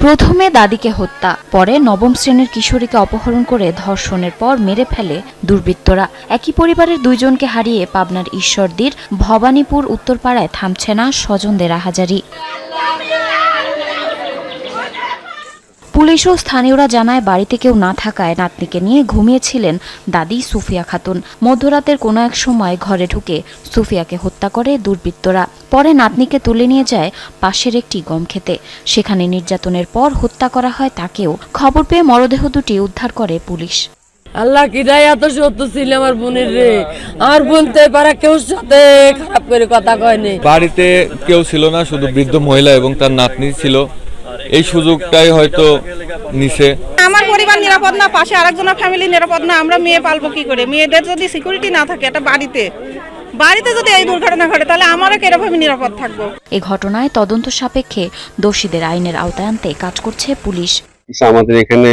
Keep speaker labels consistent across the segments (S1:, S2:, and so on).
S1: প্রথমে দাদিকে হত্যা, পরে নবম শ্রেণীর কিশোরীকে অপহরণ করে ধর্ষণের পর মেরে ফেলে দুর্বৃত্তরা। একই পরিবারের দুইজনকে হারিয়ে পাবনার ঈশ্বরদীর ভবানীপুর উত্তরপাড়ায় থামছে না স্বজনদের আহাজারি। পুলিশ ও স্থানীয়রা জানায় বাড়িতে কেউ না থাকায় নাতনিকে নিয়ে ঘুমিয়েছিলেন দাদি সুফিয়া খাতুন। মধ্যরাতের কোনো এক সময় ঘরে ঢুকে সুফিয়াকে হত্যা করে দুর্বৃত্তরা। পরে নাতনিকে তুলে নিয়ে যায় পাশের একটি গম খেতে। সেখানে নির্যাতনের পর হত্যা করা হয় তাকেও। খবর পেয়ে মরদেহ দুটি উদ্ধার করে পুলিশ।
S2: আল্লাহ কিরাই এত সত্য ছিল আমার বোনের রে। আমার বোনতে পারা কেউ সাথে খারাপ করে কথা কয়নি।
S3: বাড়িতে কেউ ছিল না, শুধু বৃদ্ধ মহিলা এবং তার নাতনি ছিল। এই সুযোগটাই হয়তো নিছে।
S4: আমার পরিবার নিরাপদ না, পাশে আরেকজনের ফ্যামিলি নিরাপদ না, আমরা মেয়ে পালবো কি করে? মেয়েদের যদি সিকিউরিটি না থাকে একটা বাড়িতে যদি এই দুর্ঘটনা ঘটে তাহলে আমরা কিভাবে নিরাপদ থাকবো?
S1: এই ঘটনায় তদন্ত সাপেক্ষে দোষীদের আইনের আওতায় আনতে কাজ করছে পুলিশ।
S5: আমাদের এখানে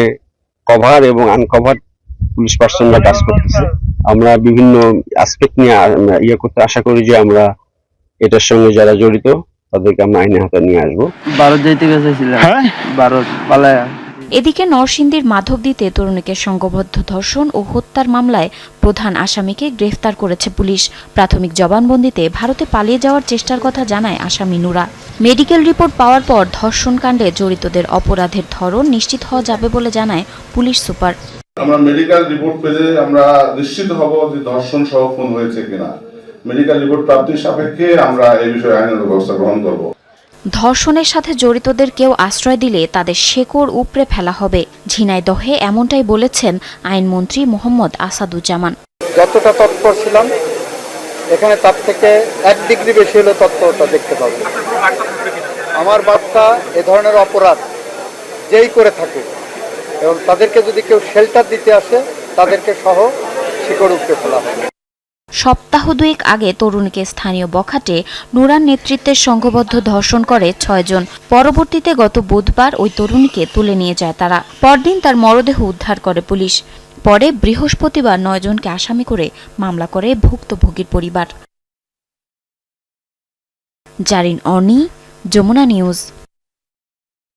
S5: কভার এবং আনকভার পুলিশ পার্সনরা কাজ করতেছে। আমরা বিভিন্ন অ্যাসপেক্ট নিয়ে করতে আশা করি যে আমরা এটার সঙ্গে যারা জড়িত তাদেরকে আমরা আইনের হাতে নিয়ে আসবো।
S6: ভারত যাইতে গেছিলাম, ভারত পালায়া।
S1: এদিকে নরসিংদীর মাধবদীতে তরুণীকে সংঘবদ্ধ ধর্ষণ ও হত্যার মামলায় প্রধান আসামিকে গ্রেফতার করেছে পুলিশ। প্রাথমিক জবানবন্দিতে ভারতে পালিয়ে যাওয়ার চেষ্টার কথা জানায় আসামি নুরা। মেডিকেল রিপোর্ট পাওয়ার পর ধর্ষণকাণ্ডে জড়িতদের অপরাধের ধরন নিশ্চিত হওয়া যাবে বলে জানায় পুলিশ সুপার।
S7: আমরা মেডিকেল রিপোর্ট পেলে আমরা নিশ্চিত হব যে ধর্ষণ সহ খুন হয়েছে কিনা। মেডিকেল রিপোর্ট প্রাপ্তির সাপেক্ষে আমরা এই বিষয়ে আইনের ব্যবস্থা গ্রহণ করব।
S1: ধর্ষণের সাথে জড়িতদের কেউ আশ্রয় দিলে তাদের শেকড় উপড়ে ফেলা হবে। ঝিনাইদহে এমনটাই বলেছেন আইনমন্ত্রী মোহাম্মদ আসাদুজ্জামান।
S8: যতটা তৎপর ছিলাম এখানে তার থেকে 1 ডিগ্রি বেশি হলে তৎপরতা দেখতে পাবো। আমার বার্তা, এ ধরনের অপরাধ যেই করে থাকে এবং তাদেরকে যদি কেউ শেল্টার দিতে আসে তাদেরকে সহ শিকড় উপড়ে ফেলা হবে।
S1: সপ্তাহ দুয়েক আগে তরুণীকে স্থানীয় বখাটে নুরার নেতৃত্বে সংঘবদ্ধ ধর্ষণ করে 6 জন। পরবর্তীতে গত বুধবার ওই তরুণীকে তুলে নিয়ে যায় তারা। পরদিন তার মরদেহ উদ্ধার করে পুলিশ। পরে বৃহস্পতিবার 9 জনকে আসামি করে মামলা করে ভুক্তভোগীর পরিবার। জারিন অর্নি, যমুনা নিউজ।